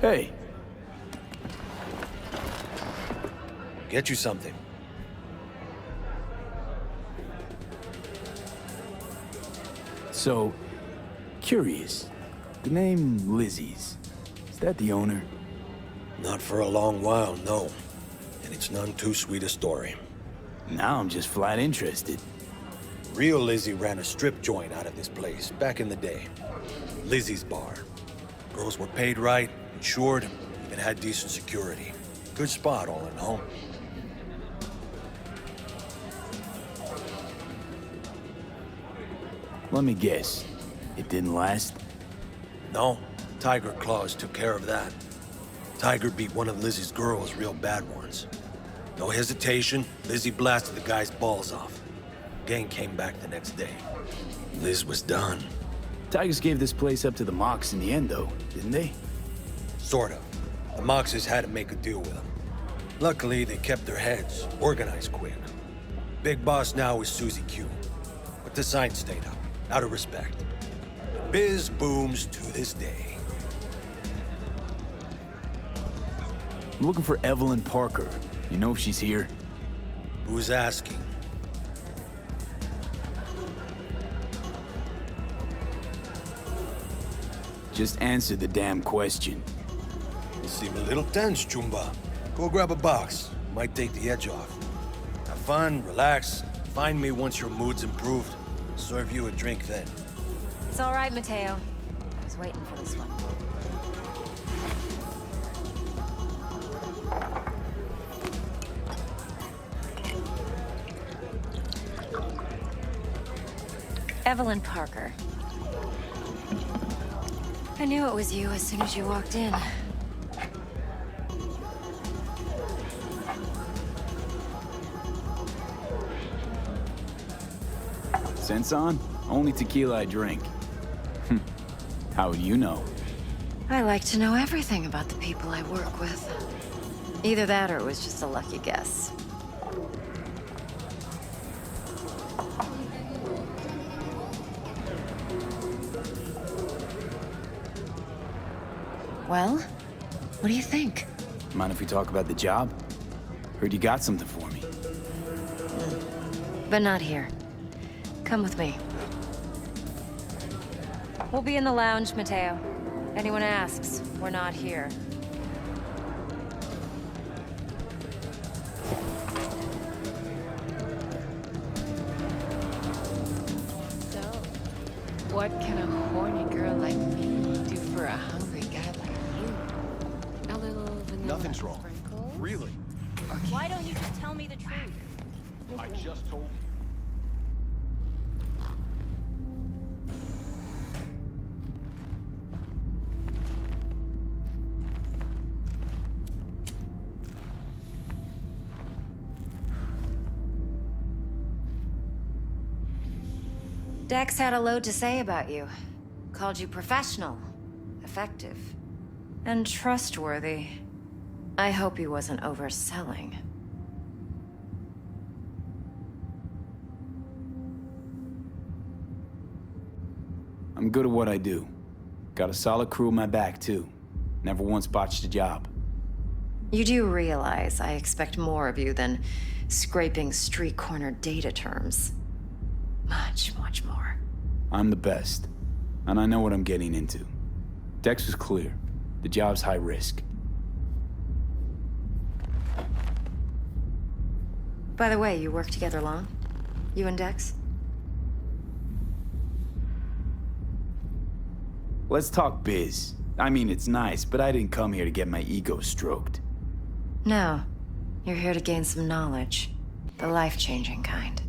Hey. Get you something. So, curious. The name Lizzie's. Is that the owner? Not for a long while, no. And it's none too sweet a story. Now I'm just flat interested. Real Lizzie ran a strip joint out of this place back in the day. Lizzie's Bar. Girls were paid right, insured, even had decent security. Good spot, all in all. Let me guess. It didn't last? No, Tiger Claws took care of that. Tiger beat one of Lizzie's girls real bad once. No hesitation, Lizzie blasted the guy's balls off. Gang came back the next day. Liz was done. Tigers gave this place up to the Mox in the end, though, didn't they? Sort of. The Moxes had to make a deal with them. Luckily, they kept their heads, organized quick. Big boss now is Susie Q. But the sign stayed up, out of respect. Biz booms to this day. I'm looking for Evelyn Parker. You know if she's here? Who's asking? Just answer the damn question. You seem a little tense, Chumba. Go grab a box. Might take the edge off. Have fun, relax. Find me once your mood's improved. Serve you a drink then. It's all right, Mateo. I was waiting for this one. Evelyn Parker. I knew it was you as soon as you walked in. Sense on? Only tequila I drink. How would you know? I like to know everything about the people I work with. Either that or it was just a lucky guess. Well, what do you think? Mind if we talk about the job? Heard you got something for me. But not here. Come with me. We'll be in the lounge, Mateo. Anyone asks, we're not here. So, what can a horny girl like me do for a hungry guy like you? A little vanilla Nothing's wrong. sprinkles? Really? Why don't you just tell me the truth? I just told you. Dex had a load to say about you. Called you professional, effective, and trustworthy. I hope he wasn't overselling. I'm good at what I do. Got a solid crew on my back, too. Never once botched a job. You do realize I expect more of you than scraping street corner data terms. Much, much more. I'm the best, and I know what I'm getting into. Dex was clear. The job's high risk. By the way, you work together long? You and Dex? Let's talk biz. I mean, it's nice, but I didn't come here to get my ego stroked. No. You're here to gain some knowledge. The life-changing kind.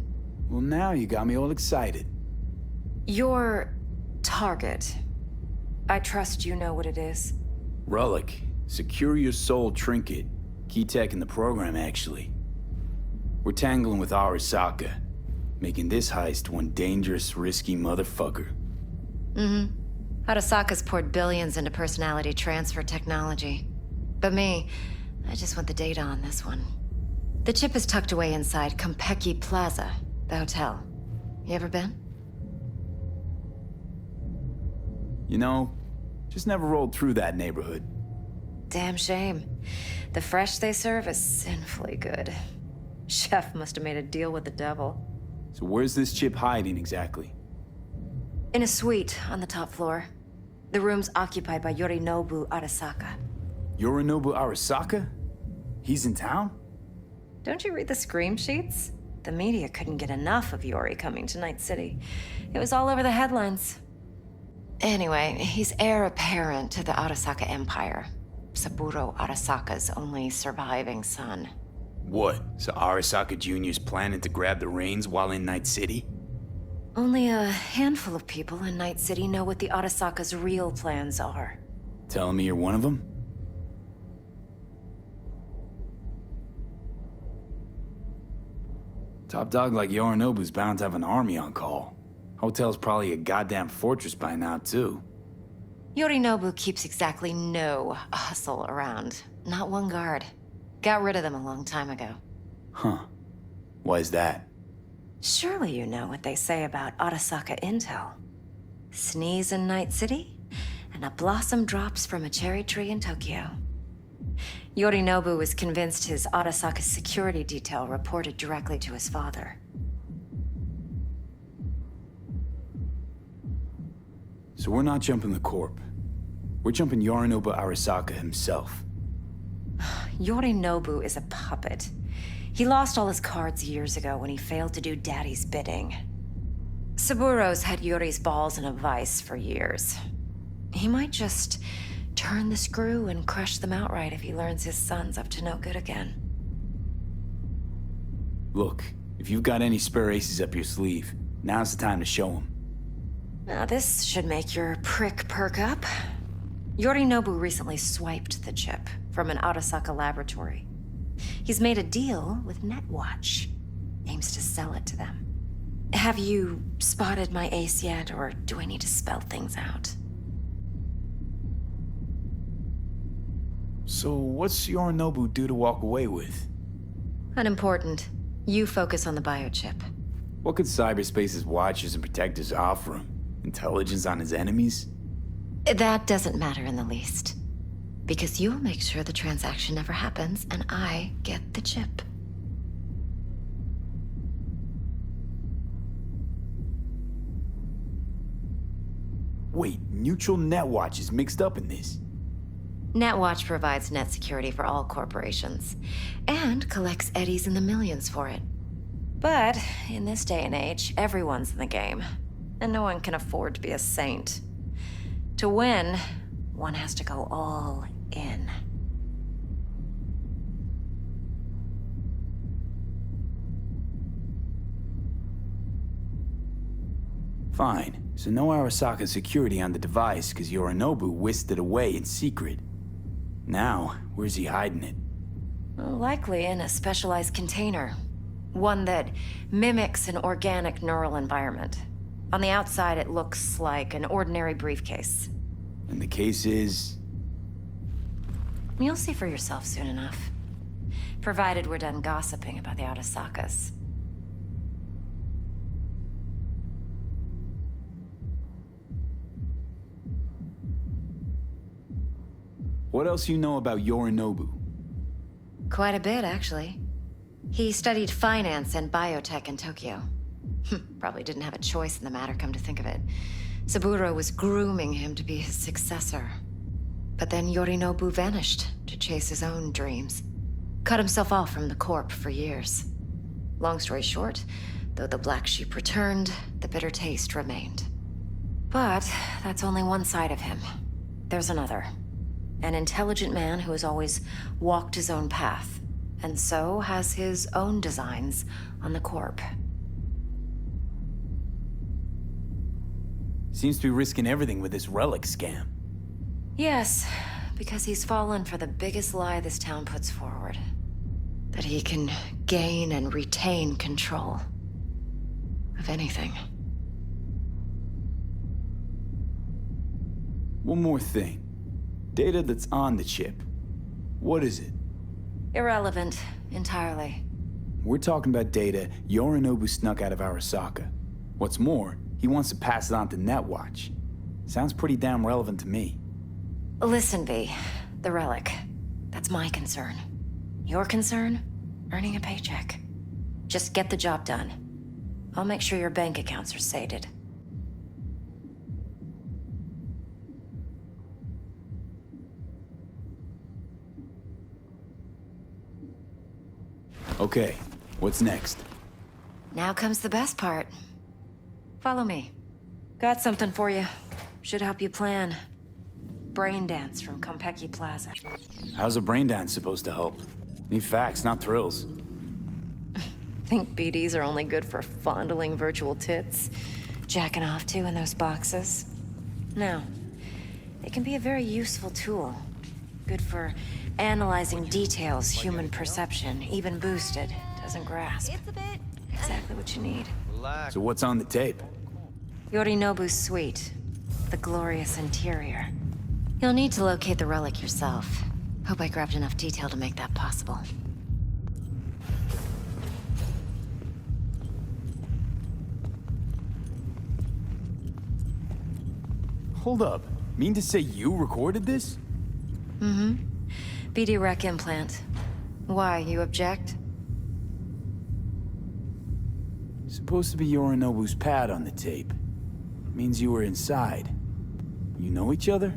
Well, now you got me all excited. Your target. I trust you know what it is. Relic. Secure your soul trinket. Key tech in the program, actually. We're tangling with Arasaka, making this heist one dangerous, risky motherfucker. Mm-hmm. Arasaka's poured billions into personality transfer technology. But me, I just want the data on this one. The chip is tucked away inside Compeki Plaza, the hotel. You ever been? You know, just never rolled through that neighborhood. Damn shame. The fresh they serve is sinfully good. Chef must have made a deal with the devil. So where's this chip hiding exactly? In a suite on the top floor. The room's occupied by Yorinobu Arasaka. Yorinobu Arasaka? He's in town? Don't you read the scream sheets? The media couldn't get enough of Yori coming to Night City. It was all over the headlines. Anyway, he's heir apparent to the Arasaka Empire. Saburo Arasaka's only surviving son. What? So Arasaka Jr.'s planning to grab the reins while in Night City? Only a handful of people in Night City know what the Arasaka's real plans are. Telling me you're one of them? Top dog like Yorinobu's bound to have an army on call. Hotel's probably a goddamn fortress by now, too. Yorinobu keeps exactly no hustle around. Not one guard. Got rid of them a long time ago. Huh. Why is that? Surely you know what they say about Arasaka intel. Sneeze in Night City, and a blossom drops from a cherry tree in Tokyo. Yorinobu was convinced his Arasaka security detail reported directly to his father. So we're not jumping the Corp. We're jumping Yorinobu Arasaka himself. Yorinobu is a puppet. He lost all his cards years ago when he failed to do Daddy's bidding. Saburo's had Yori's balls in a vice for years. He might just turn the screw and crush them outright if he learns his son's up to no good again. Look, if you've got any spare aces up your sleeve, now's the time to show them. Now this should make your prick perk up. Yorinobu recently swiped the chip from an Arasaka laboratory. He's made a deal with Netwatch. Aims to sell it to them. Have you spotted my ace yet, or do I need to spell things out? So what's Yorinobu due to walk away with? Unimportant. You focus on the biochip. What could cyberspace's watchers and protectors offer him? Intelligence on his enemies? That doesn't matter in the least. Because you'll make sure the transaction never happens, and I get the chip. Wait, neutral Netwatch is mixed up in this. Netwatch provides net security for all corporations, and collects eddies in the millions for it. But in this day and age, everyone's in the game, and no one can afford to be a saint. To win, one has to go all in. Fine, so no Arasaka security on the device because Yorinobu whisked it away in secret. Now, where's he hiding it? Likely in a specialized container. One that mimics an organic neural environment. On the outside, it looks like an ordinary briefcase. And the case is... You'll see for yourself soon enough. Provided we're done gossiping about the Arasakas. What else you know about Yorinobu? Quite a bit, actually. He studied finance and biotech in Tokyo. Probably didn't have a choice in the matter, come to think of it. Saburo was grooming him to be his successor. But then Yorinobu vanished to chase his own dreams. Cut himself off from the Corp for years. Long story short, though the black sheep returned, the bitter taste remained. But that's only one side of him. There's another. An intelligent man who has always walked his own path, and so has his own designs on the Corp. Seems to be risking everything with this relic scam. Yes, because he's fallen for the biggest lie this town puts forward. That he can gain and retain control of anything. One more thing. Data that's on the chip. What is it? Irrelevant, entirely. We're talking about data Yorinobu snuck out of Arasaka. What's more, he wants to pass it on to Netwatch. Sounds pretty damn relevant to me. Listen, V. The relic. That's my concern. Your concern? Earning a paycheck. Just get the job done. I'll make sure your bank accounts are sated. Okay, what's next? Now comes the best part. Follow me. Got something for you. Should help you plan. Brain dance from Konpeki Plaza. How's a brain dance supposed to help? Need facts, not thrills. Think BDs are only good for fondling virtual tits? Jacking off to in those boxes? No. They can be a very useful tool. Good for analyzing details human perception, even boosted, doesn't grasp. It's a bit... Exactly what you need. So what's on the tape? Yorinobu's suite. The glorious interior. You'll need to locate the relic yourself. Hope I grabbed enough detail to make that possible. Hold up. Mean to say you recorded this? BD rec implant. Why, you object? Supposed to be Yorinobu's pad on the tape. Means you were inside. You know each other?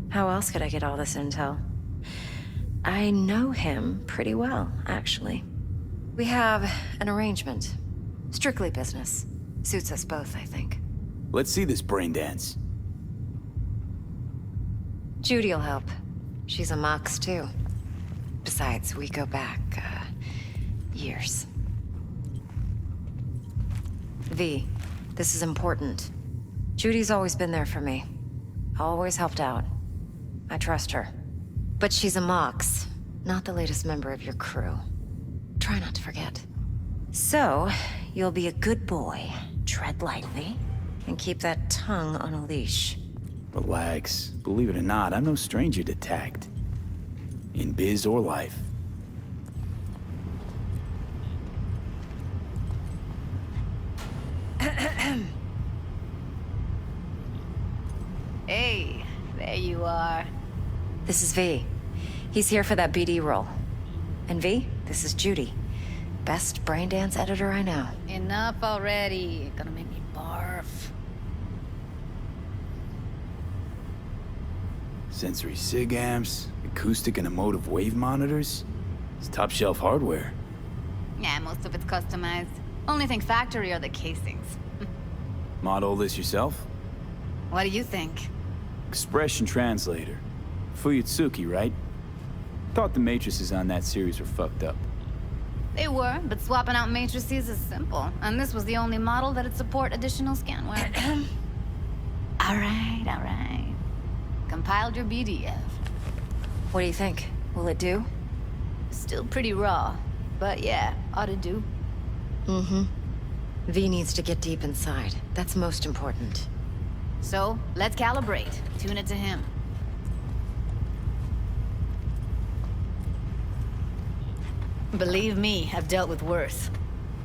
How else could I get all this intel? I know him pretty well, actually. We have an arrangement. Strictly business. Suits us both, I think. Let's see this brain dance. Judy'll help. She's a Mox, too. Besides, we go back, years. V, this is important. Judy's always been there for me. Always helped out. I trust her. But she's a Mox, not the latest member of your crew. Try not to forget. So, you'll be a good boy, tread lightly, and keep that tongue on a leash. Relax. Believe it or not, I'm no stranger to tact. In biz or life. Hey, there you are. This is V. He's here for that BD role. And V, this is Judy. Best brain dance editor I know. Enough already. Gonna make me barf. Sensory sig amps, acoustic and emotive wave monitors. It's top shelf hardware. Yeah, most of it's customized. Only thing factory are the casings. Model this yourself? What do you think? Expression translator. Fuyutsuki, right? Thought the matrices on that series were fucked up. They were, but swapping out matrices is simple. And this was the only model that'd support additional scanware. all right. Compiled your BDF. What do you think? Will it do? Still pretty raw, but yeah, ought to do. V needs to get deep inside. That's most important. So, let's calibrate. Tune it to him. Believe me, I've dealt with worse.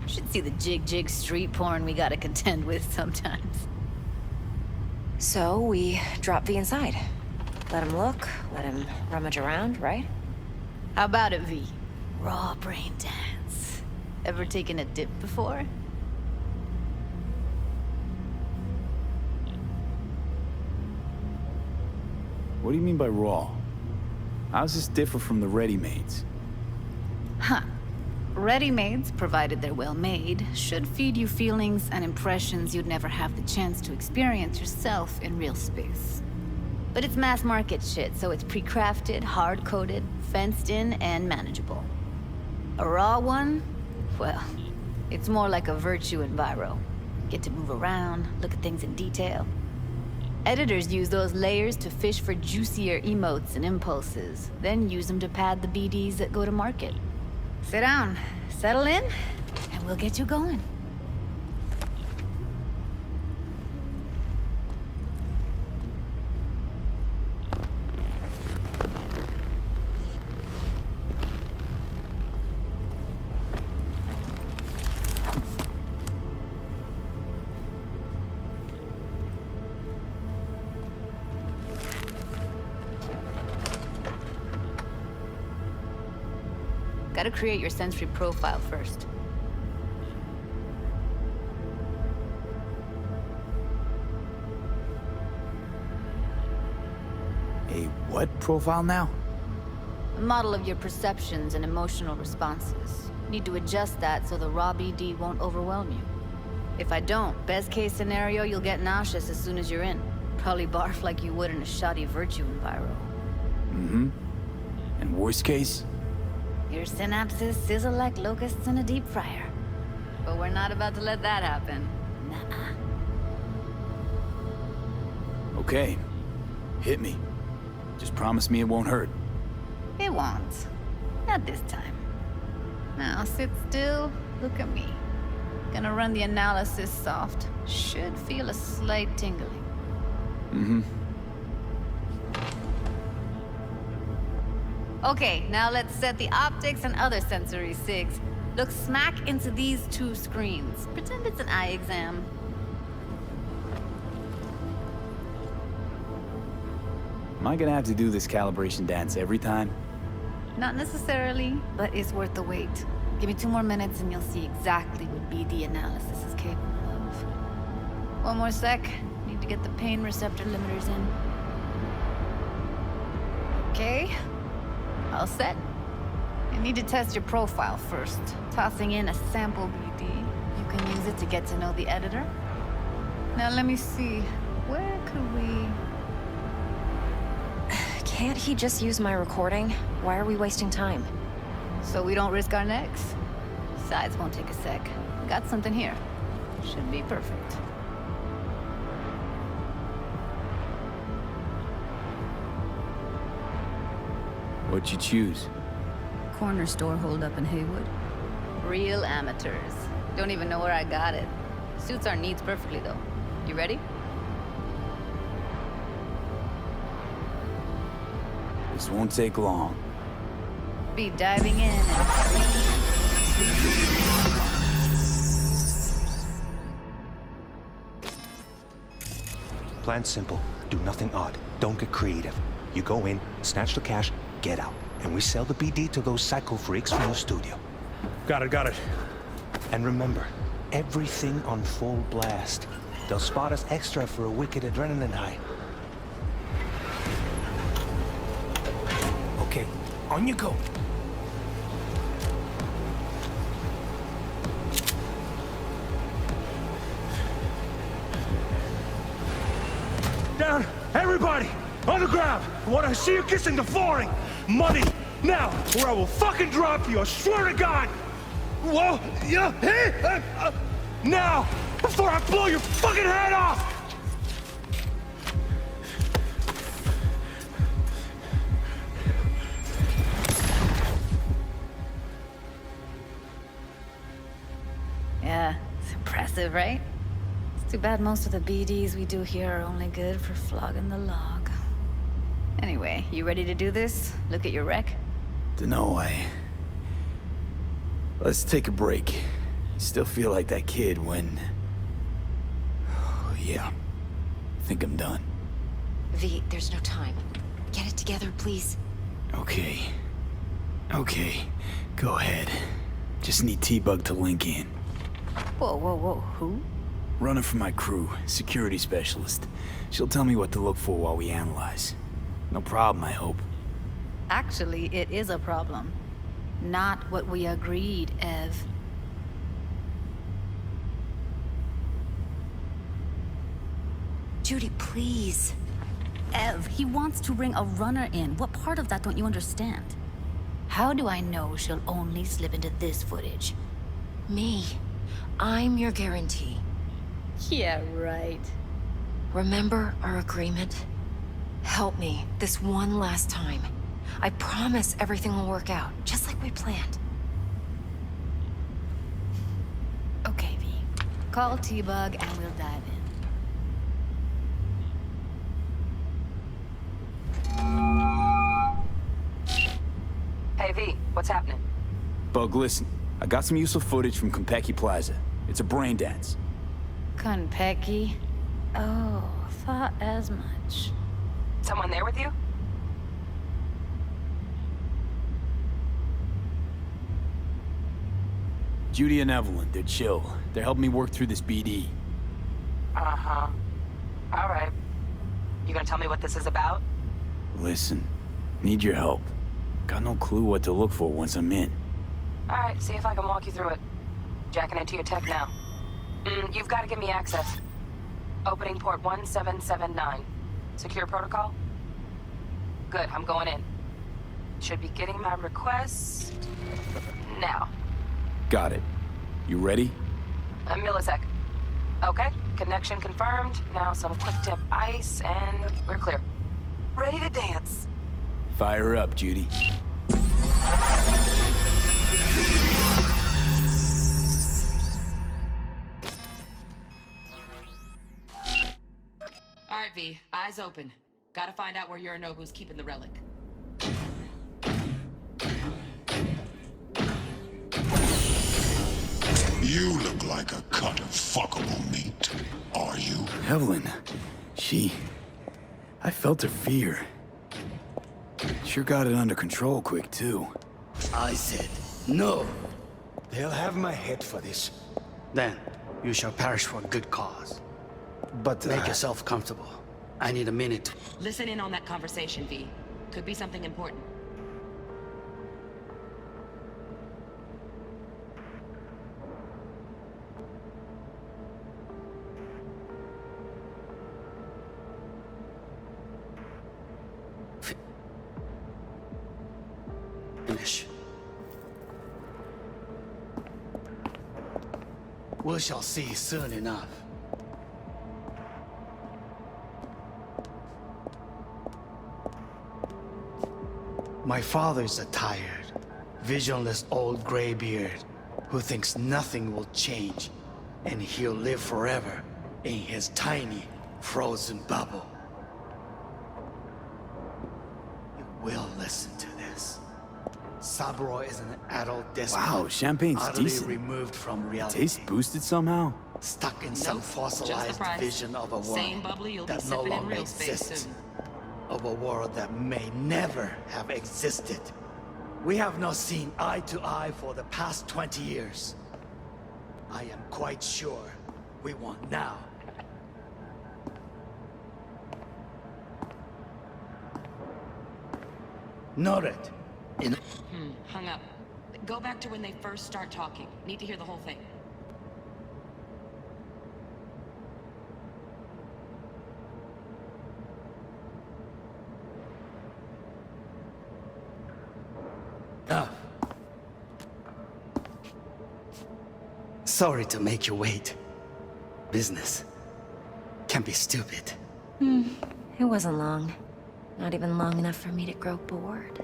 Should see the jig street porn we gotta contend with sometimes. So, we drop V inside. Let him look, let him rummage around, right? How about it, V? Raw brain dance. Ever taken a dip before? What do you mean by raw? How's this differ from the ready-mades? Ready-mades, provided they're well made, should feed you feelings and impressions you'd never have the chance to experience yourself in real space. But it's mass market shit, so it's pre-crafted, hard-coded, fenced in, and manageable. A raw one? Well, it's more like a virtue enviro. Get to move around, look at things in detail. Editors use those layers to fish for juicier emotes and impulses, then use them to pad the BDs that go to market. Sit down, settle in, and we'll get you going. Gotta create your sensory profile first. A what profile now? A model of your perceptions and emotional responses. Need to adjust that so the raw BD won't overwhelm you. If I don't, best case scenario, you'll get nauseous as soon as you're in. Probably barf like you would in a shoddy virtue enviro. Mm-hmm. And worst case? Your synapses sizzle like locusts in a deep fryer. But we're not about to let that happen. Nuh-uh. Okay. Hit me. Just promise me it won't hurt. It won't. Not this time. Now sit still, look at me. Gonna run the analysis soft. Should feel a slight tingling. Mm-hmm. Okay, now let's set the optics and other sensory sigs. Look smack into these two screens. Pretend it's an eye exam. Am I gonna have to do this calibration dance every time? Not necessarily, but it's worth the wait. Give me 2 more minutes and you'll see exactly what BD analysis is capable of. 1 more sec. Need to get the pain receptor limiters in. Okay. All set. You need to test your profile first. Tossing in a sample BD. You can use it to get to know the editor. Now let me see. Where could we... Can't he just use my recording? Why are we wasting time? So we don't risk our necks. Besides, won't take a sec. Got something here. Should be perfect. What'd you choose? Corner store holdup in Haywood. Real amateurs. Don't even know where I got it. Suits our needs perfectly, though. You ready? This won't take long. Be diving in. Plan's simple. Do nothing odd. Don't get creative. You go in, snatch the cash, get out. And we sell the BD to those psycho freaks from the studio. Got it. And remember, everything on full blast. They'll spot us extra for a wicked adrenaline high. Okay, on you go. Down! Everybody! On the ground! I want to see you kissing the flooring! Money! Now! Or I will fucking drop you! I swear to God! Whoa! Yeah! Hey! Now! Before I blow your fucking head off! Yeah, it's impressive, right? It's too bad most of the BDs we do here are only good for flogging the log. Anyway, you ready to do this? Look at your rec? Dunno, Let's take a break. Still feel like that kid when... Oh, yeah. Think I'm done. V, there's no time. Get it together, please. Okay. Go ahead. Just need T-Bug to link in. Whoa, who? Runner for my crew, security specialist. She'll tell me what to look for while we analyze. No problem, I hope. Actually, it is a problem. Not what we agreed, Ev. Judy, please. Ev, he wants to bring a runner in. What part of that don't you understand? How do I know she'll only slip into this footage? Me. I'm your guarantee. Yeah, right. Remember our agreement? Help me this one last time. I promise everything will work out, just like we planned. Okay, V. Call T-Bug and we'll dive in. Hey, V, what's happening? Bug, listen. I got some useful footage from Konpeki Plaza. It's a brain dance. Konpeki? Oh, thought as much. Someone there with you? Judy and Evelyn, they're chill. They're helping me work through this BD. Uh-huh. All right. You gonna tell me what this is about? Listen, need your help. Got no clue what to look for once I'm in. All right, see if I can walk you through it. Jacking into your tech now. You've got to give me access. Opening port 1779. Secure protocol? Good, I'm going in. Should be getting my request now. Got it. You ready? A millisec. Okay, connection confirmed. Now some quick tip ice and we're clear. Ready to dance. Fire up, Judy. All right, V. Eyes open. Gotta find out where Yorinobu's keeping the relic. You look like a cut of fuckable meat. Are you? Evelyn, I felt her fear. Sure got it under control quick, too. I said, no. They'll have my head for this. Then, you shall perish for a good cause. But, Make yourself comfortable. I need a minute. Listen in on that conversation, V. Could be something important. Finish. We shall see soon enough. My father's a tired, visionless old graybeard who thinks nothing will change and he'll live forever in his tiny, frozen bubble. You will listen to this. Saburo is an adult despot. Wow, champagne's utterly decent. removed from reality. Taste boosted somehow? Stuck in some Nope, just the fossilized price. vision of a world Same bubbly you'll be that no sipping in longer real space exists. soon. Of a world that may never have existed. We have not seen eye to eye for the past 20 years. I am quite sure we want now. Noted. In Hung up. Go back to when they first start talking. Need to hear the whole thing. Sorry to make you wait. Business can be stupid. It wasn't long. Not even long enough for me to grow bored.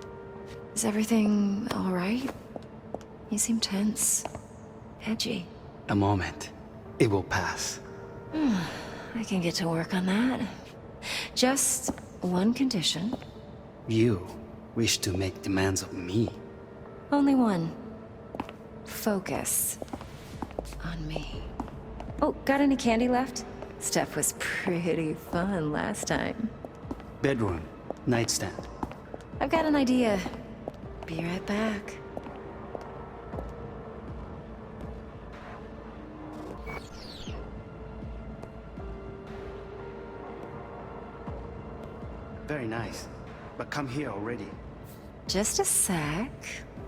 Is everything all right? You seem tense. Edgy. A moment. It will pass. I can get to work on that. Just one condition. You wish to make demands of me. Only one. Focus. On me. Oh, got any candy left? Stuff was pretty fun last time. Bedroom. Nightstand. I've got an idea. Be right back. Very nice. But come here already. Just a sec.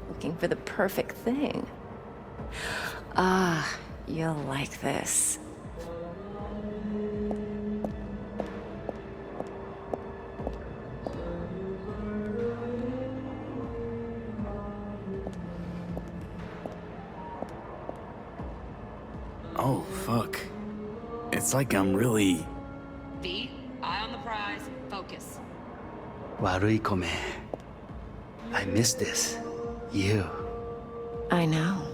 Looking for the perfect thing. Ah, you'll like this. Oh, fuck. It's like I'm really... V, eye on the prize. Focus. Warui kome. I miss this. You. I know.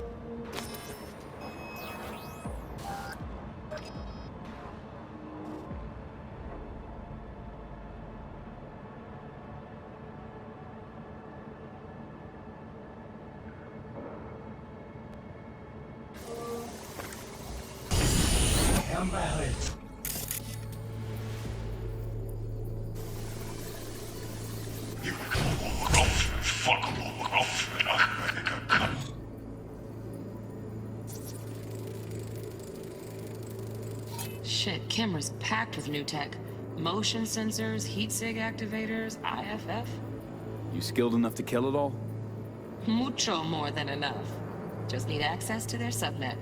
You fuckable. camera's packed with new tech. Motion sensors, heat sig activators, IFF. You skilled enough to kill it all? Mucho more than enough. Just need access to their subnet.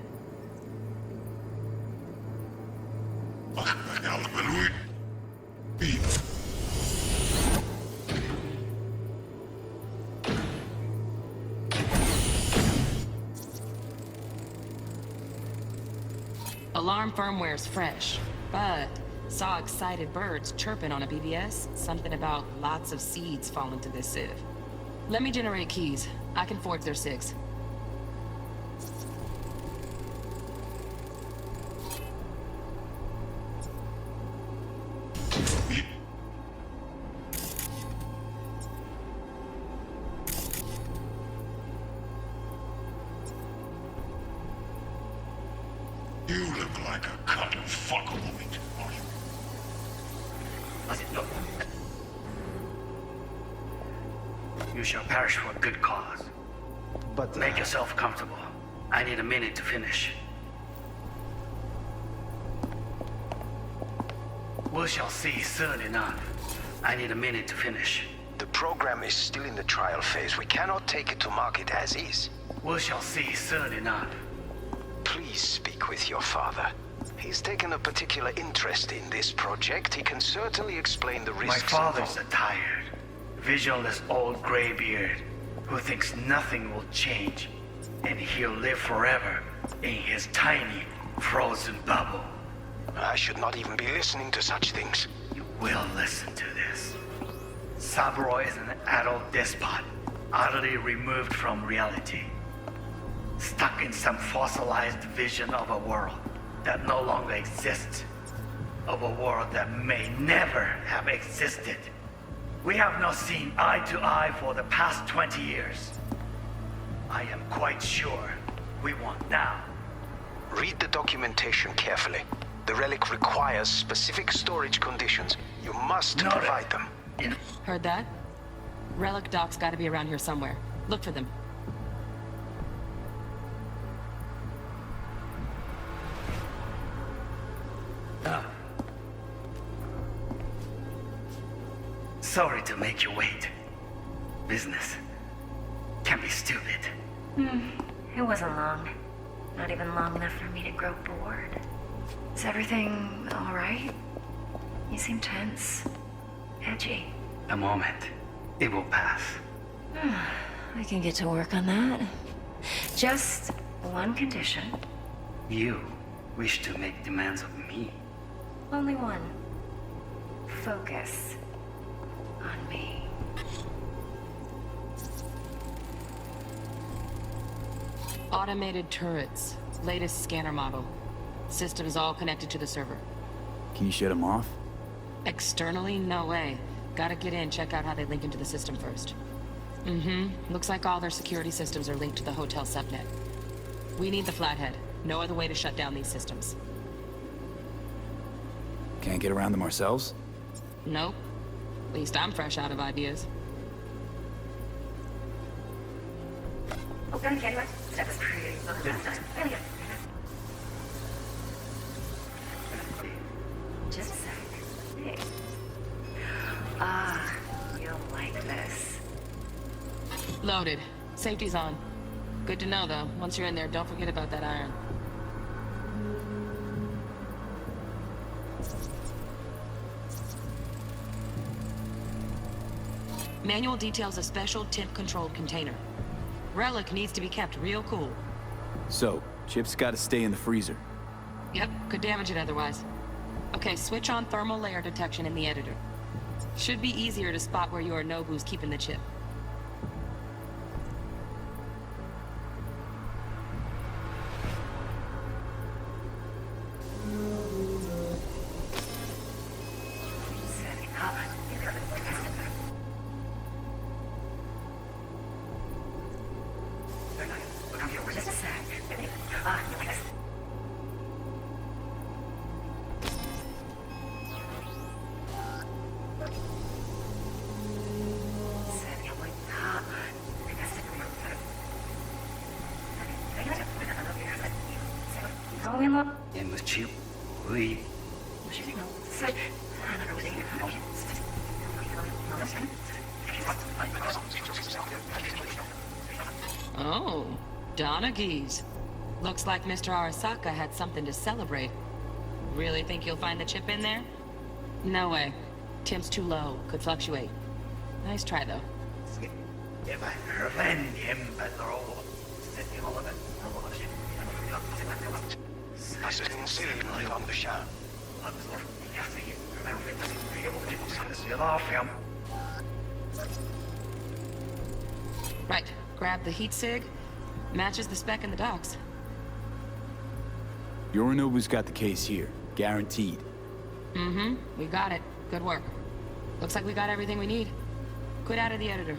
Alarm firmware's fresh, but saw excited birds chirping on a BBS. Something about lots of seeds falling to this sieve. Let me generate keys. I can forge their SIGs. You look like a cut of fuckable meat, are you? You shall perish for a good cause. But Make yourself comfortable. I need a minute to finish. We shall see soon enough. I need a minute to finish. The program is still in the trial phase. We cannot take it to market as is. We shall see soon enough. Please speak with your father. He's taken a particular interest in this project. He can certainly explain the My risks father's a involved. tired, visionless old graybeard who thinks nothing will change, and he'll live forever in his tiny, frozen bubble. I should not even be listening to such things. You will listen to this. Saburo is an adult despot, utterly removed from reality. Stuck in some fossilized vision of a world that no longer exists. Of a world that may never have existed. We have not seen eye to eye for the past 20 years. I am quite sure we want now. Read the documentation carefully. The relic requires specific storage conditions. You must Noted. provide them. Heard that? Relic doc's gotta be around here somewhere. Look for them. Sorry to make you wait. Business can be stupid. It wasn't long. Not even long enough for me to grow bored. Is everything all right? You seem tense. Edgy. A moment. It will pass. I can get to work on that. Just one condition. You wish to make demands of me. Only one. Focus on me. Automated turrets. Latest scanner model. Systems all connected to the server. Can you shut him off? Externally, no way. Gotta get in, check out how they link into the system first. Looks like all their security systems are linked to the hotel subnet. We need the flathead. No other way to shut down these systems. Can't get around them ourselves? Nope. At least I'm fresh out of ideas. Just a sec. Hey. You'll like this. Loaded. Safety's on. Good to know, though. Once you're in there, don't forget about that iron. Manual details a special temp-controlled container. Relic needs to be kept real cool. So, Chip's gotta stay in the freezer. Yep, could damage it otherwise. Okay, switch on thermal layer detection in the editor. Should be easier to spot where Yorinobu's keeping the chip. Just a sec. You'll like this. Oh, Donaghy's. Looks like Mr. Arasaka had something to celebrate. Really think you'll find the chip in there? No way. Temp's too low. Could fluctuate. Nice try, though. Right. Grab the heat sig. Matches the spec in the docks. Yorinobu's got the case here. Guaranteed. Mm-hmm. We got it. Good work. Looks like we got everything we need. Quit out of the editor.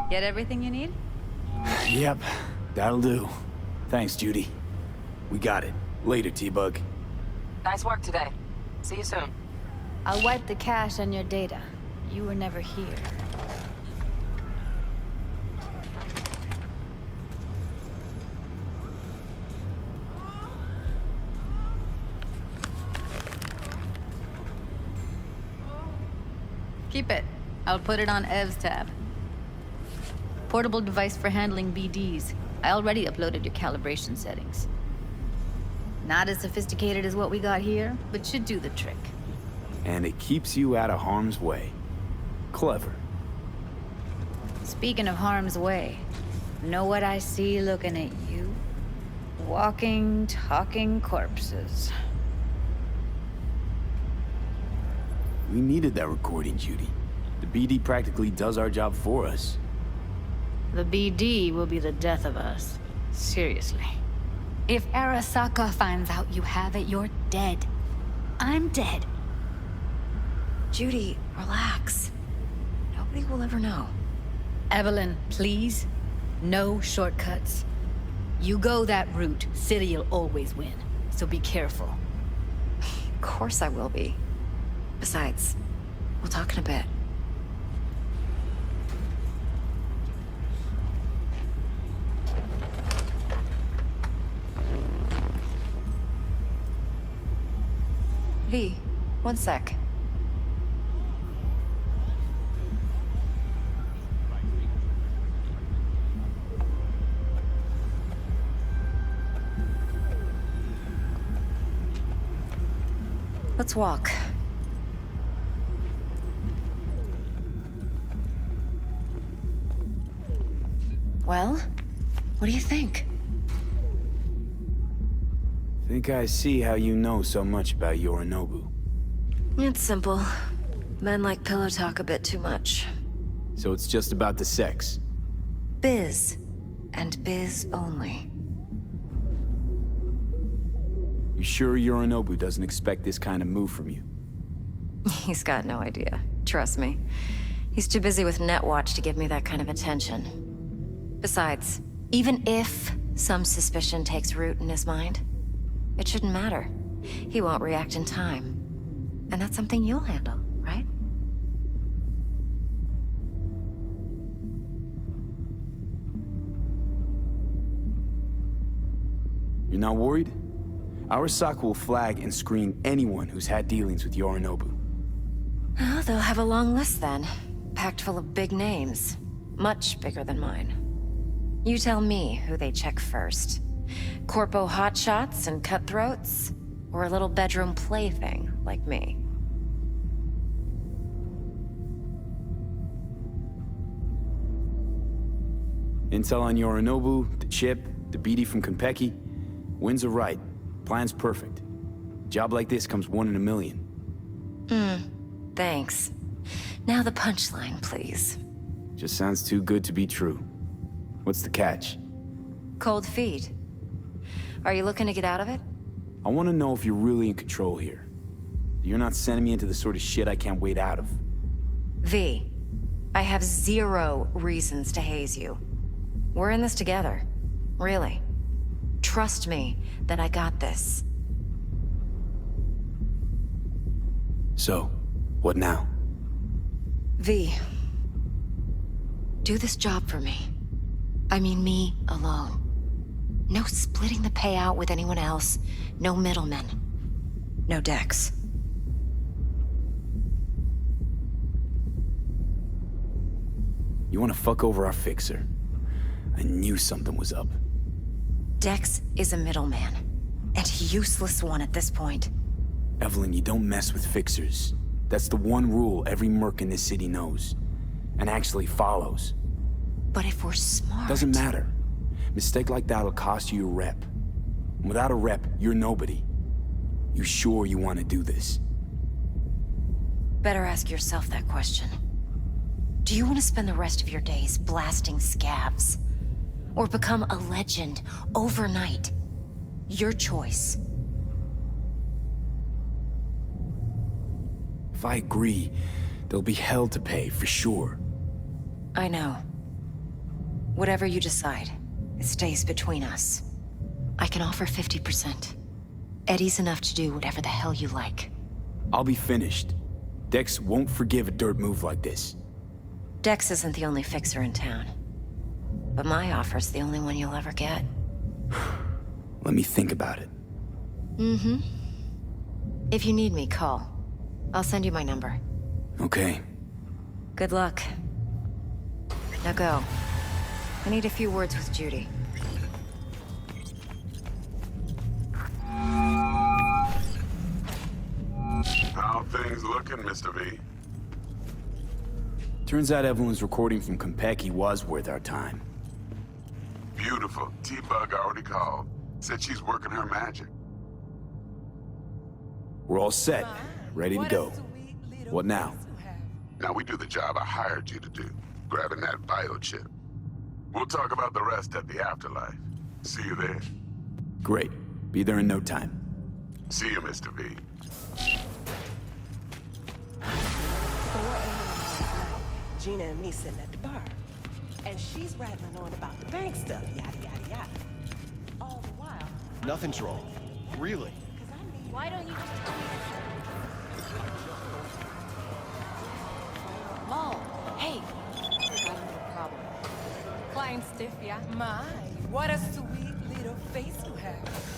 Get everything you need? Yep, that'll do. Thanks, Judy. We got it. Later, T-Bug. Nice work today. See you soon. I'll wipe the cache on your data. You were never here. Keep it. I'll put it on Ev's tab. Portable device for handling BDs. I already uploaded your calibration settings. Not as sophisticated as what we got here, but should do the trick. And it keeps you out of harm's way. Clever. Speaking of harm's way, know what I see looking at you? Walking, talking corpses. We needed that recording, Judy. The BD practically does our job for us. The BD will be the death of us. Seriously. If Arasaka finds out you have it, you're dead. I'm dead. Judy, relax. Nobody will ever know. Evelyn, please. No shortcuts. You go that route, City'll always win. So be careful. Of course I will be. Besides, we'll talk in a bit. V, one sec. Let's walk. Well, what do you think? Think I see how you know so much about Yorinobu. It's simple. Men like pillow talk a bit too much. So it's just about the sex. Biz. And biz only. You sure Yorinobu doesn't expect this kind of move from you? He's got no idea. Trust me. He's too busy with Netwatch to give me that kind of attention. Besides, even if some suspicion takes root in his mind, it shouldn't matter. He won't react in time. And that's something you'll handle, right? You're not worried? Arasaka will flag and screen anyone who's had dealings with Yorinobu. Well, they'll have a long list then. Packed full of big names. Much bigger than mine. You tell me who they check first. Corpo hotshots and cutthroats? Or a little bedroom plaything like me? Intel on Yorinobu, the chip, the BD from Konpeki. Winds are right. Plan's perfect. A job like this comes 1 in a million. Thanks. Now the punchline, please. Just sounds too good to be true. What's the catch? Cold feet. Are you looking to get out of it? I want to know if you're really in control here. You're not sending me into the sort of shit I can't wait out of. V, I have 0 reasons to haze you. We're in this together. Really. Trust me that I got this. So, what now? V, Do this job for me. I mean me alone. No splitting the payout with anyone else. No middlemen. No Dex. You want to fuck over our fixer? I knew something was up. Dex is a middleman. And a useless one at this point. Evelyn, you don't mess with fixers. That's the one rule every merc in this city knows. And actually follows. But if we're smart... Doesn't matter. Mistake like that'll cost you your rep. And without a rep, you're nobody. You sure you want to do this? Better ask yourself that question. Do you want to spend the rest of your days blasting scabs? Or become a legend overnight? Your choice. If I agree, there'll be hell to pay, for sure. I know. Whatever you decide, it stays between us. I can offer 50%. Eddie's enough to do whatever the hell you like. I'll be finished. Dex won't forgive a dirt move like this. Dex isn't the only fixer in town. But my offer's the only one you'll ever get. Let me think about it. Mm-hmm. If you need me, call. I'll send you my number. Okay. Good luck. Now go. I need a few words with Judy. How things looking, Mr. V? Turns out Evelyn's recording from Konpeki was worth our time. Beautiful. T-Bug already called. Said she's working her magic. We're all set. Ready to go. What now? Now we do the job I hired you to do. Grabbing that biochip. We'll talk about the rest at the afterlife. See you there. Great. Be there in no time. See you, Mr. V. Gina and me sitting at the bar. And she's rattling on about the bank stuff, yada, yada, yada. All the while... Nothing's wrong. Really. Why don't you just... Mom, hey. Got a little problem. Client stiff, yeah? My, what a sweet little face you have.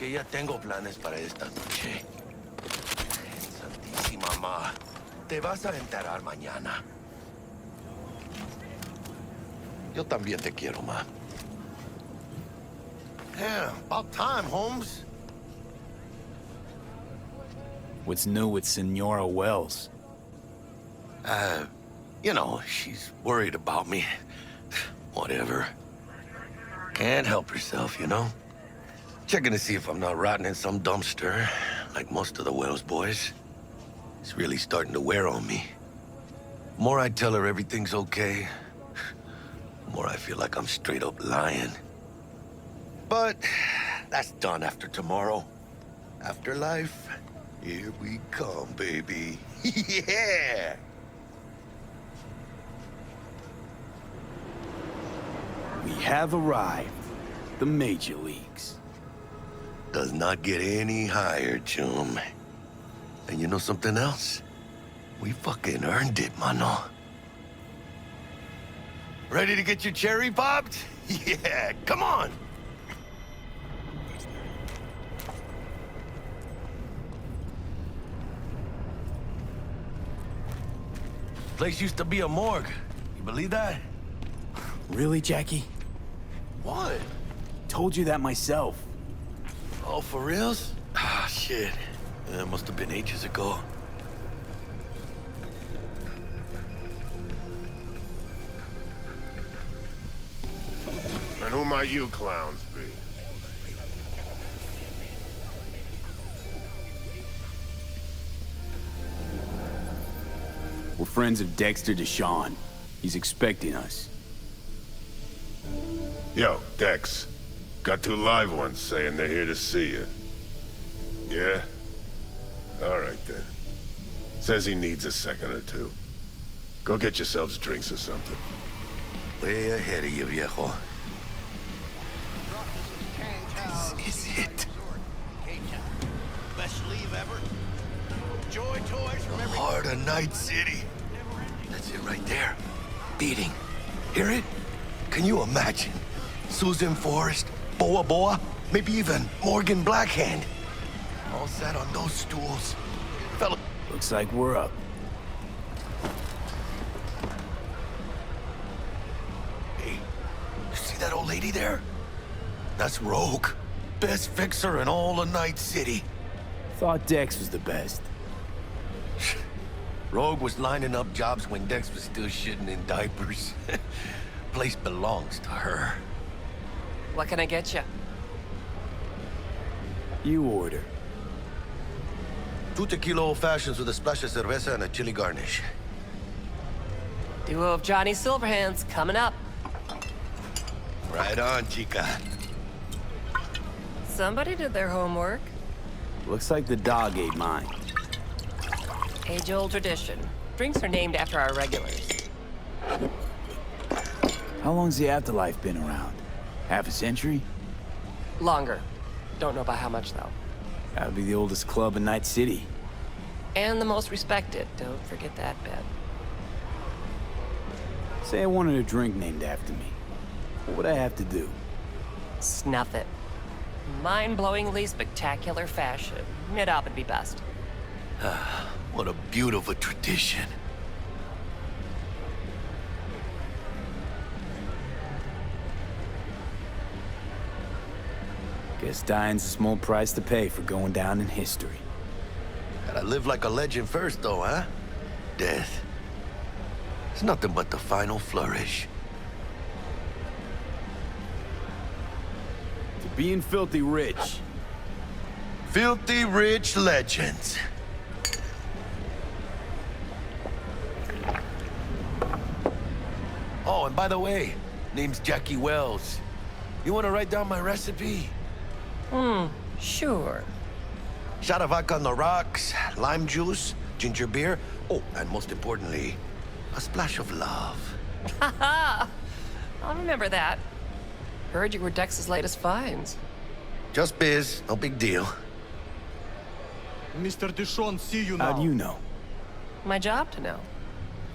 que ya tengo planes para esta noche. Santísima ma, te vas a enterar mañana. Yo también te quiero, ma. Yeah, about time, Holmes. What's new with Senora Wells? You know, she's worried about me. Whatever. Can't help herself, you know? Checking to see if I'm not rotting in some dumpster, like most of the Wells boys. It's really starting to wear on me. The more I tell her everything's okay, the more I feel like I'm straight up lying. But that's done after tomorrow. Afterlife, here we come, baby. Yeah! We have arrived. The major leagues. Does not get any higher, chum. And you know something else? We fucking earned it, mano. Ready to get your cherry popped? Yeah, come on! Place used to be a morgue. You believe that? Really, Jackie? What? Told you that myself. Oh, for reals? Ah, shit. That must have been ages ago. And who might you clowns be? We're friends of Dexter Deshawn. He's expecting us. Yo, Dex. Got two live ones saying they're here to see you. Yeah? All right, then. Says he needs a second or two. Go get yourselves drinks or something. Way ahead of you, viejo. This is it. Best leave ever. Joy toys from every Heart of Night City. That's it right there. Beating. Hear it? Can you imagine? Susan Forrest, Boa Boa, maybe even Morgan Blackhand. All sat on those stools. Fella. Looks like we're up. Hey, you see that old lady there? That's Rogue. Best fixer in all of Night City. Thought Dex was the best. Rogue was lining up jobs when Dex was still shitting in diapers. Place belongs to her. What can I get you? You order. 2 tequila old fashions with a splash of cerveza and a chili garnish. Duo of Johnny Silverhands coming up. Right on, chica. Somebody did their homework. Looks like the dog ate mine. Age-old tradition. Drinks are named after our regulars. How long's the Afterlife been around? Half a century? Longer. Don't know by how much, though. That'd be the oldest club in Night City. And the most respected. Don't forget that bit. Say I wanted a drink named after me. What would I have to do? Snuff it. Mind-blowingly spectacular fashion. Mid-op would be best. What a beautiful tradition. Guess dying's a small price to pay for going down in history. Gotta live like a legend first, though, huh? Death. It's nothing but the final flourish. To being filthy rich. Filthy rich legends. Oh, and by the way, name's Jackie Wells. You wanna write down my recipe? Sure. Shot of vodka on the rocks, lime juice, ginger beer. Oh, and most importantly, a splash of love. Haha! I'll remember that. Heard you were Dex's latest finds. Just biz, no big deal. Mr. Deshawn, see you now. How do you know? My job to know.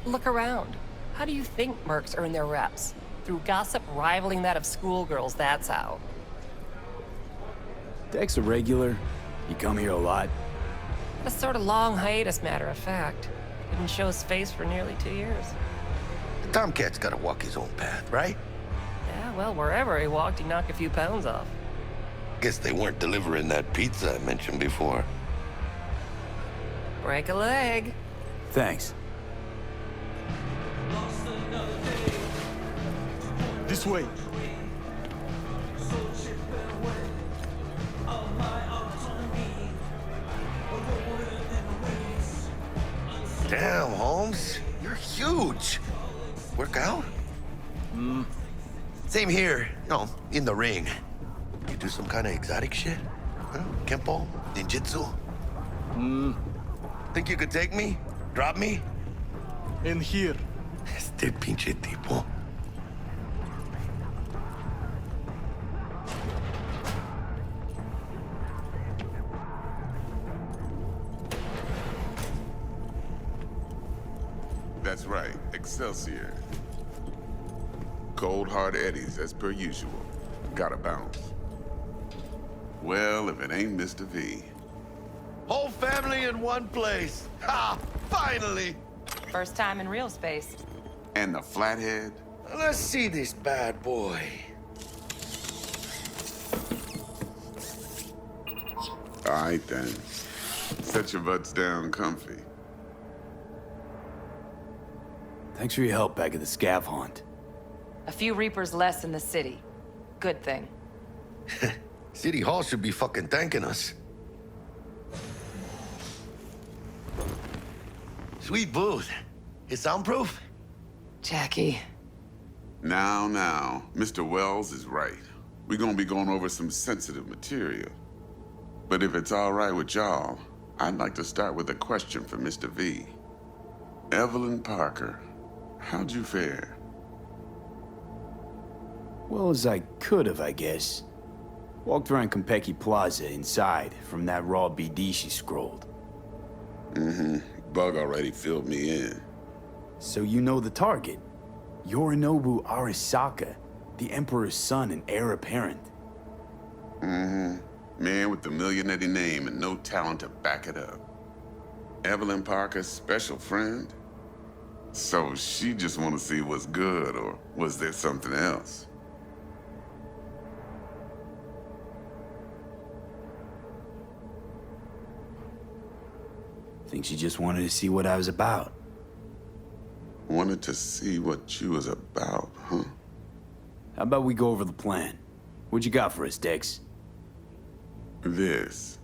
Look around. How do you think mercs earn their reps? Through gossip rivaling that of schoolgirls, that's how. Dex a regular? You come here a lot? A sort of long hiatus, matter of fact. Didn't show his face for nearly 2 years. The Tomcat's gotta walk his own path, right? Yeah, well, wherever he walked, he knocked a few pounds off. Guess they weren't delivering that pizza I mentioned before. Break a leg. Thanks. This way. Damn, Holmes. You're huge. Work out? Same here. No, in the ring. You do some kind of exotic shit? Huh? Kempo? Ninjutsu? Think you could take me? Drop me? In here. Este pinche tipo. That's right, Excelsior. Cold hard eddies as per usual. Gotta bounce. Well, if it ain't Mr. V. Whole family in one place. Ha! Finally! First time in real space. And the flathead? Let's see this bad boy. All right then. Set your butts down comfy. Thanks for your help back at the scav haunt. A few Reapers less in the city. Good thing. City Hall should be fucking thanking us. Sweet booth. It's soundproof? Jackie. Now, Mr. Wells is right. We're gonna be going over some sensitive material. But if it's all right with y'all, I'd like to start with a question for Mr. V. Evelyn Parker, how'd you fare? Well as I could have, I guess. Walked around Konpeki Plaza inside from that raw BD she scrolled. Bug already filled me in. So you know the target. Yorinobu Arasaka, the Emperor's son and heir apparent. Man with the millionaire name and no talent to back it up. Evelyn Parker's special friend? So she just want to see what's good, or was there something else? Think she just wanted to see what I was about. Wanted to see what you was about, huh? How about we go over the plan? What you got for us, Dex? This.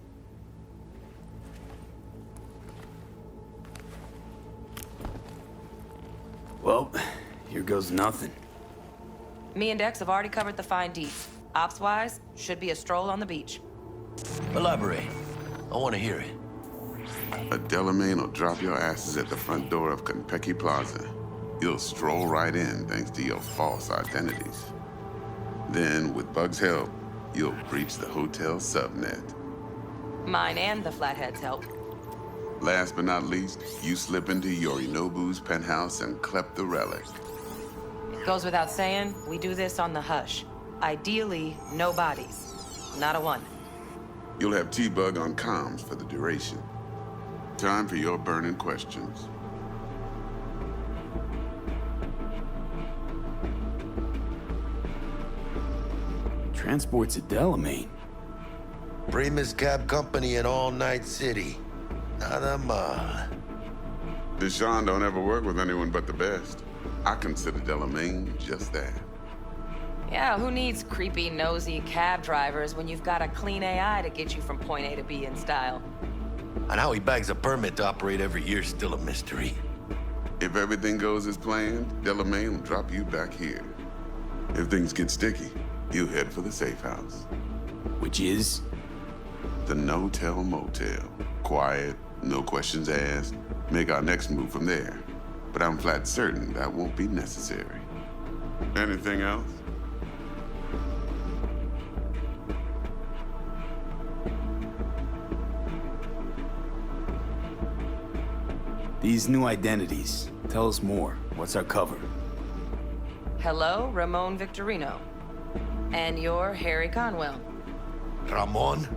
Well, here goes nothing. Me and Dex have already covered the fine deets. Ops-wise, should be a stroll on the beach. Elaborate. I want to hear it. A Delamain will drop your asses at the front door of Konpeki Plaza. You'll stroll right in thanks to your false identities. Then, with Bug's help, you'll breach the hotel subnet. Mine and the Flathead's help. Last but not least, you slip into Yorinobu's penthouse and clep the relic. It goes without saying, we do this on the hush. Ideally, no bodies. Not a one. You'll have T-Bug on comms for the duration. Time for your burning questions. Transport's a Delamain. Primus cab company in All Night City. Nada mal. Deshaun don't ever work with anyone but the best. I consider Delamain just that. Yeah, who needs creepy, nosy cab drivers when you've got a clean AI to get you from point A to B in style? And how he bags a permit to operate every year is still a mystery. If everything goes as planned, Delamain will drop you back here. If things get sticky, you head for the safe house. Which is? The no-tell motel. Quiet, no questions asked. Make our next move from there. But I'm flat certain that won't be necessary. Anything else? These new identities. Tell us more. What's our cover? Hello, Ramon Victorino. And you're Harry Conwell. Ramon?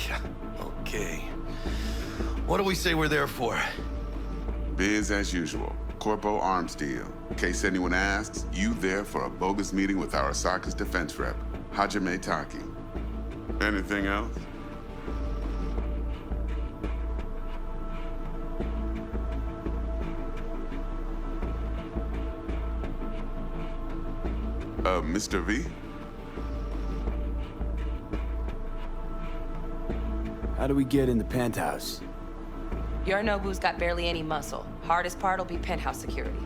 Yeah, okay. What do we say we're there for? Biz as usual. Corpo arms deal. In case anyone asks, you there for a bogus meeting with Arasaka's defense rep, Hajime Taki. Anything else? Mr. V? How do we get in the penthouse? Yorinobu's got barely any muscle. Hardest part will be penthouse security.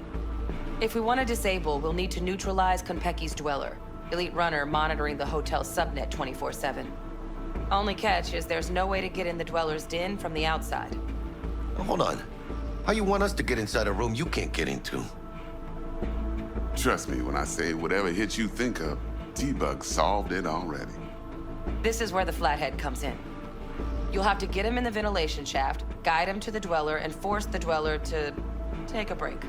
If we want to disable, we'll need to neutralize Konpeki's dweller. Elite runner monitoring the hotel subnet 24/7. Only catch is there's no way to get in the dweller's den from the outside. Hold on. How you want us to get inside a room you can't get into? Trust me when I say whatever hit you think of, T-Bug solved it already. This is where the flathead comes in. You'll have to get him in the ventilation shaft, guide him to the dweller, and force the dweller to take a break.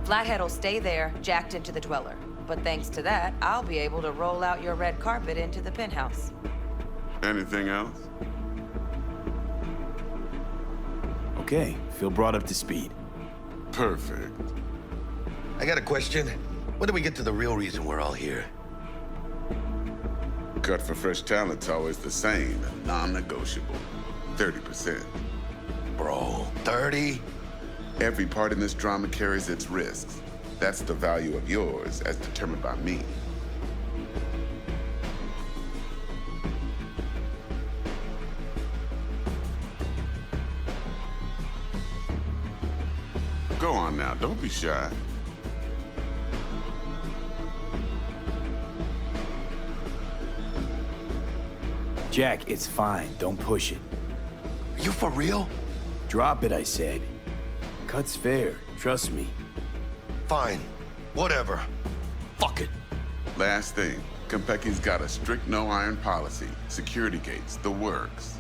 Flathead will stay there, jacked into the dweller. But thanks to that, I'll be able to roll out your red carpet into the penthouse. Anything else? Okay, feel brought up to speed. Perfect. I got a question. When do we get to the real reason we're all here? Cut for fresh talent's always the same and non-negotiable. 30%. Bro, 30? Every part in this drama carries its risks. That's the value of yours as determined by me. Go on now, don't be shy. Jack, it's fine. Don't push it. Are you for real? Drop it, I said. Cut's fair. Trust me. Fine. Whatever. Fuck it. Last thing, Konpeki's got a strict no-iron policy. Security gates, the works.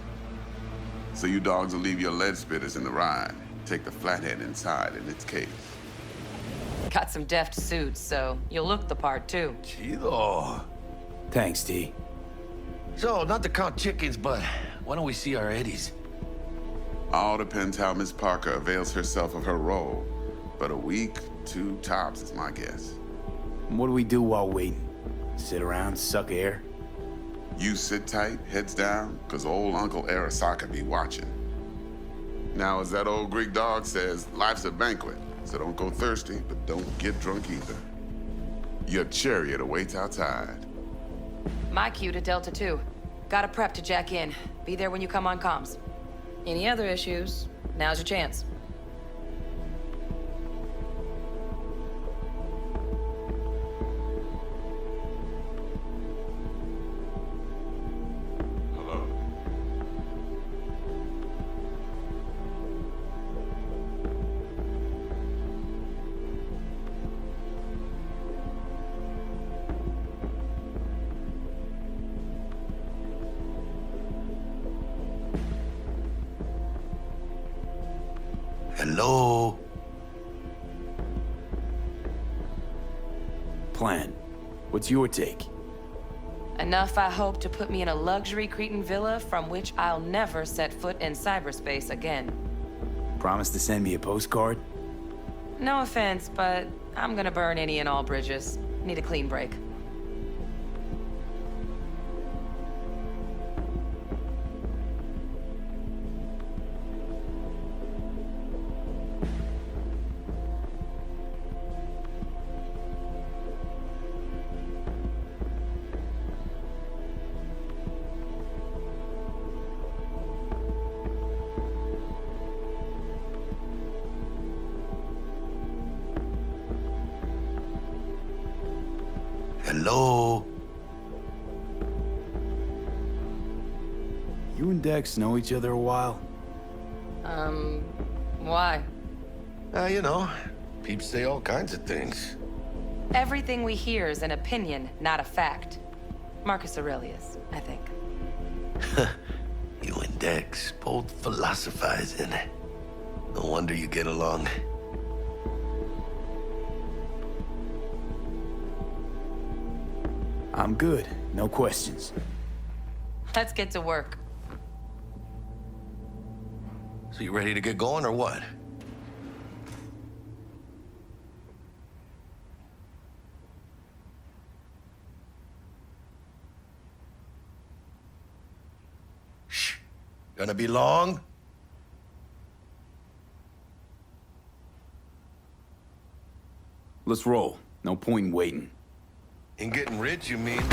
So you dogs will leave your lead spitters in the ride. Take the flathead inside in its case. Got some deft suits, so you'll look the part too. Chido. Thanks, T. So, not to count chickens, but why don't we see our Eddies? All depends how Miss Parker avails herself of her role. But a week, 2 tops is my guess. What do we do while waiting? Sit around, suck air? You sit tight, heads down, cause old Uncle Arasaka be watching. Now, as that old Greek dog says, life's a banquet, so don't go thirsty, but don't get drunk either. Your chariot awaits outside. My cue to Delta 2. Gotta prep to jack in. Be there when you come on comms. Any other issues, now's your chance. Hello? Plan. What's your take? Enough, I hope, to put me in a luxury Cretan villa from which I'll never set foot in cyberspace again. Promise to send me a postcard? No offense, but I'm gonna burn any and all bridges. Need a clean break. Hello? You and Dex know each other a while? Why? You know, peeps say all kinds of things. Everything we hear is an opinion, not a fact. Marcus Aurelius, I think. You and Dex both philosophizing. No wonder you get along. I'm good. No questions. Let's get to work. So you ready to get going or what? Shh. Gonna be long? Let's roll. No point in waiting. In getting rich, you mean?